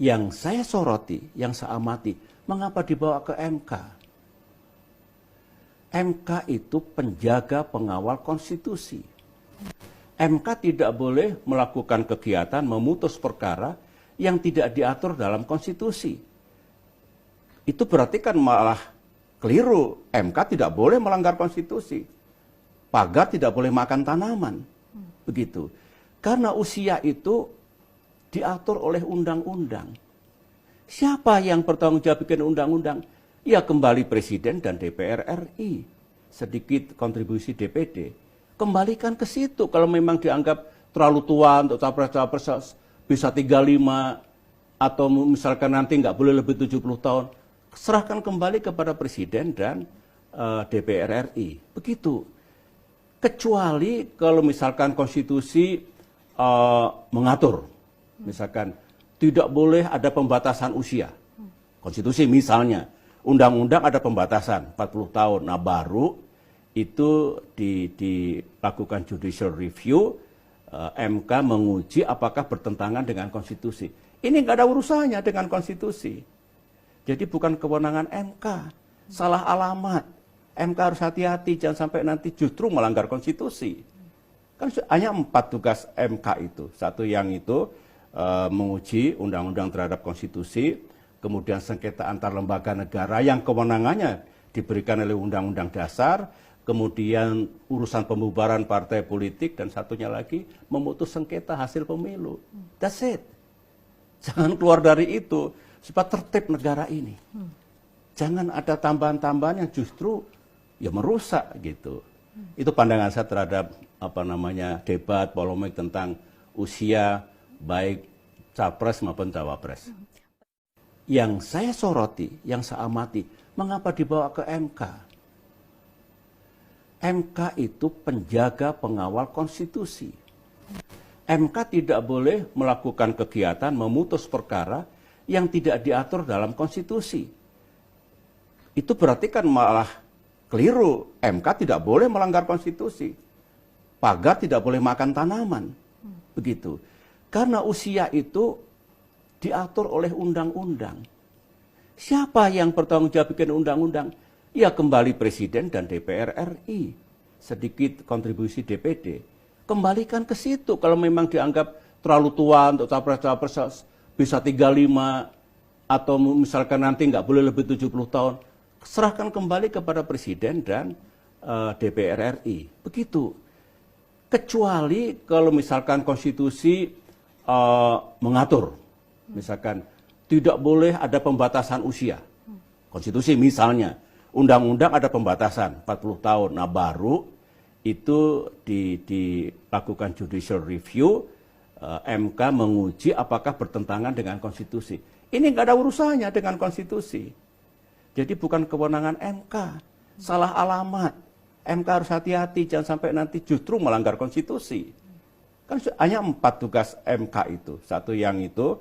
Yang saya soroti, yang saya amati, mengapa dibawa ke MK? MK itu penjaga pengawal konstitusi. MK tidak boleh melakukan kegiatan memutus perkara yang tidak diatur dalam konstitusi. Itu berarti kan malah keliru. MK tidak boleh melanggar konstitusi. Pagar tidak boleh makan tanaman. Begitu. Karena usia itu diatur oleh undang-undang. Siapa yang bertanggung jawab bikin undang-undang? Ya kembali Presiden dan DPR RI. Sedikit kontribusi DPD. Kembalikan ke situ. Kalau memang dianggap terlalu tua untuk capres-capres bisa 35 atau misalkan nanti nggak boleh lebih 70 tahun. Serahkan kembali kepada Presiden dan DPR RI. Begitu. Kecuali kalau misalkan konstitusi mengatur. Misalkan tidak boleh ada pembatasan usia. Konstitusi misalnya, undang-undang ada pembatasan 40 tahun. Nah baru itu dilakukan judicial review, MK menguji apakah bertentangan dengan konstitusi. Ini nggak ada urusannya dengan konstitusi. Jadi bukan kewenangan MK, salah alamat. MK harus hati-hati, jangan sampai nanti justru melanggar konstitusi. Kan hanya 4 tugas MK itu. Satu yang itu menguji undang-undang terhadap konstitusi, kemudian sengketa antar lembaga negara yang kewenangannya diberikan oleh undang-undang dasar, kemudian urusan pembubaran partai politik, dan satunya lagi memutus sengketa hasil pemilu. That's it. Jangan keluar dari itu, supaya tertib negara ini. Jangan ada tambahan-tambahan yang justru ya merusak gitu. Itu pandangan saya terhadap debat polemik tentang usia baik capres maupun cawapres. Yang saya soroti, yang saya amati, mengapa dibawa ke MK? MK itu penjaga pengawal konstitusi. MK tidak boleh melakukan kegiatan memutus perkara yang tidak diatur dalam konstitusi. Itu berarti kan malah keliru. MK tidak boleh melanggar konstitusi. Pagar tidak boleh makan tanaman. Begitu. Karena usia itu diatur oleh undang-undang. Siapa yang bertanggung jawab bikin undang-undang? Ya kembali Presiden dan DPR RI. Sedikit kontribusi DPD. Kembalikan ke situ. Kalau memang dianggap terlalu tua untuk capres-capres bisa 35 atau misalkan nanti nggak boleh lebih 70 tahun. Serahkan kembali kepada Presiden dan DPR RI. Begitu. Kecuali kalau misalkan konstitusi mengatur. Misalkan tidak boleh ada pembatasan usia. Konstitusi misalnya, undang-undang ada pembatasan 40 tahun. Nah baru itu dilakukan judicial review, MK menguji apakah bertentangan dengan konstitusi. Ini nggak ada urusannya dengan konstitusi. Jadi bukan kewenangan MK, salah alamat. MK harus hati-hati, jangan sampai nanti justru melanggar konstitusi. Kan hanya 4 tugas MK itu. Satu yang itu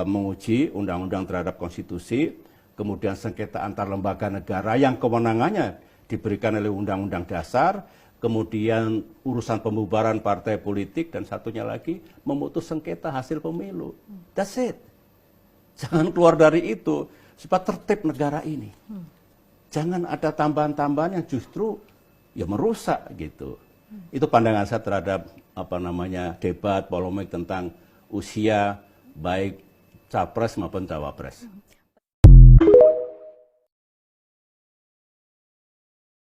menguji undang-undang terhadap konstitusi, kemudian sengketa antar lembaga negara yang kewenangannya diberikan oleh undang-undang dasar, kemudian urusan pembubaran partai politik, dan satunya lagi memutus sengketa hasil pemilu. That's it. Jangan keluar dari itu, supaya tertib negara ini. Jangan ada tambahan-tambahan yang justru ya merusak gitu. Itu pandangan saya terhadap debat polemik tentang usia baik capres maupun cawapres.